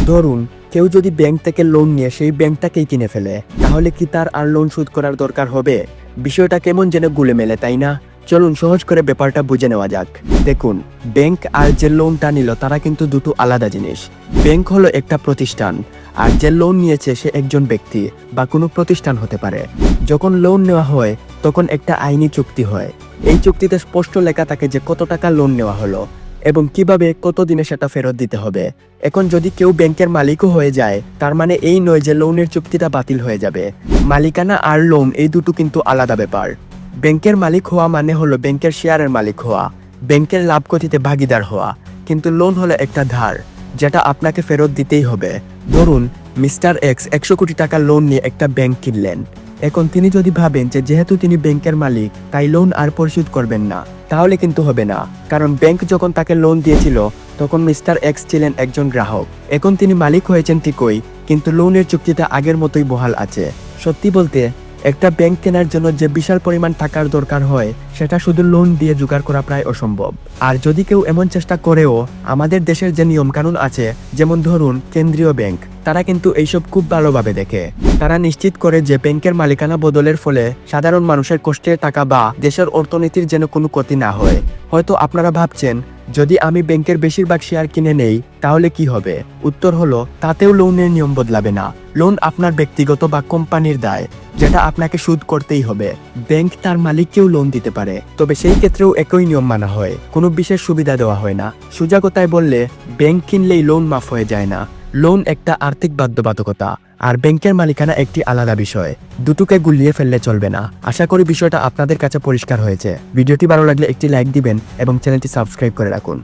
ধরুন কেউ যদি ব্যাংক থেকে লোন নিয়ে সেই ব্যাংকটাকেই কিনে ফেলে, তাহলে কি তার আর লোন শোধ করার দরকার হবে? বিষয়টা কেমন যেন গুলেমেলে, তাই না? চলুন সহজ করে ব্যাপারটা বুঝে নেওয়া যাক। দেখুন, ব্যাংক আর যে লোনটা নিল তারা কিন্তু দুটো আলাদা জিনিস। ব্যাংক হলো একটা প্রতিষ্ঠান, আর যে লোন নিয়েছে সে একজন ব্যক্তি বা কোনো প্রতিষ্ঠান হতে পারে। যখন লোন নেওয়া হয় তখন একটা আইনি চুক্তি হয়। এই চুক্তিতে স্পষ্ট লেখা থাকে যে কত টাকা লোন নেওয়া হলো এবং কিভাবে কত দিনে সেটা ফেরত দিতে হবে। এখন যদি কেউ ব্যাংকের মালিকও হয়ে যায়, তার মানে এই নয় যে লোনের চুক্তিটা বাতিল হয়ে যাবে। মালিকানা আর লোন এই দুটো কিন্তু আলাদা ব্যাপার। ব্যাংকের মালিক হওয়া মানে হলো ব্যাংকের শেয়ারের মালিক হওয়া, ব্যাংকের লাভ ক্ষতিতে ভাগিদার হওয়া। কিন্তু লোন হলো একটা ধার, যেটা আপনাকে ফেরত দিতেই হবে। ধরুন মিস্টার এক্স 100 কোটি টাকা লোন নিয়ে একটা ব্যাংক কিনলেন। এখন তিনি যদি ভাবেন যে যেহেতু তিনি ব্যাংকের মালিক তাই লোন আর পরিশোধ করবেন না, তাহলে কিন্তু হবে না। কারণ ব্যাংক যখন তাকে লোন দিয়েছিল তখন মিস্টার এক্স ছিলেন একজন গ্রাহক। এখন তিনি মালিক হয়েছেন ঠিকই, কিন্তু লোনের চুক্তিটা আগের মতোই বহাল আছে। সত্যি বলতে, একটা ব্যাংক কেনার জন্য যে বিশাল পরিমাণ টাকার দরকার হয় সেটা শুধু লোন দিয়ে জোগাড় করা প্রায় অসম্ভব। আর যদি কেউ এমন চেষ্টা করেও, আমাদের দেশের যে নিয়ম কানুন আছে, যেমন ধরুন কেন্দ্রীয় ব্যাংক, তারা কিন্তু এইসব খুব ভালোভাবে দেখে। তারা নিশ্চিত করে যে ব্যাংকের মালিকানা বদলের ফলে সাধারণ মানুষের কষ্টের টাকা বা দেশের অর্থনীতির যেন কোনো ক্ষতি না হয়। হয়তো আপনারা ভাবছেন, যদি আমি ব্যাংকের বেশিরভাগ শেয়ার কিনে নেই তাহলে কি হবে? উত্তর হলো, তাতেও লোনের নিয়ম বদলাবে না। লোন আপনার ব্যক্তিগত বা কোম্পানির দায়, যেটা আপনাকে শোধ করতেই হবে। ব্যাংক তার মালিককেও লোন দিতে পারে, তবে সেই ক্ষেত্রেও একই নিয়ম মানা হয়, কোনো বিশেষ সুবিধা দেওয়া হয় না। সোজা কথায় বললে, ব্যাংক কিনলেই লোন মাফ হয়ে যায় না। লোন একটা আর্থিক বাধ্যবাধকতা, আর ব্যাংকের মালিকানা একটি আলাদা বিষয়। দুটোকে গুলিয়ে ফেললে চলবে না। আশা করি বিষয়টা আপনাদের কাছে পরিষ্কার হয়েছে। ভিডিওটি ভালো লাগলে একটি লাইক দিবেন এবং চ্যানেলটি সাবস্ক্রাইব করে রাখুন।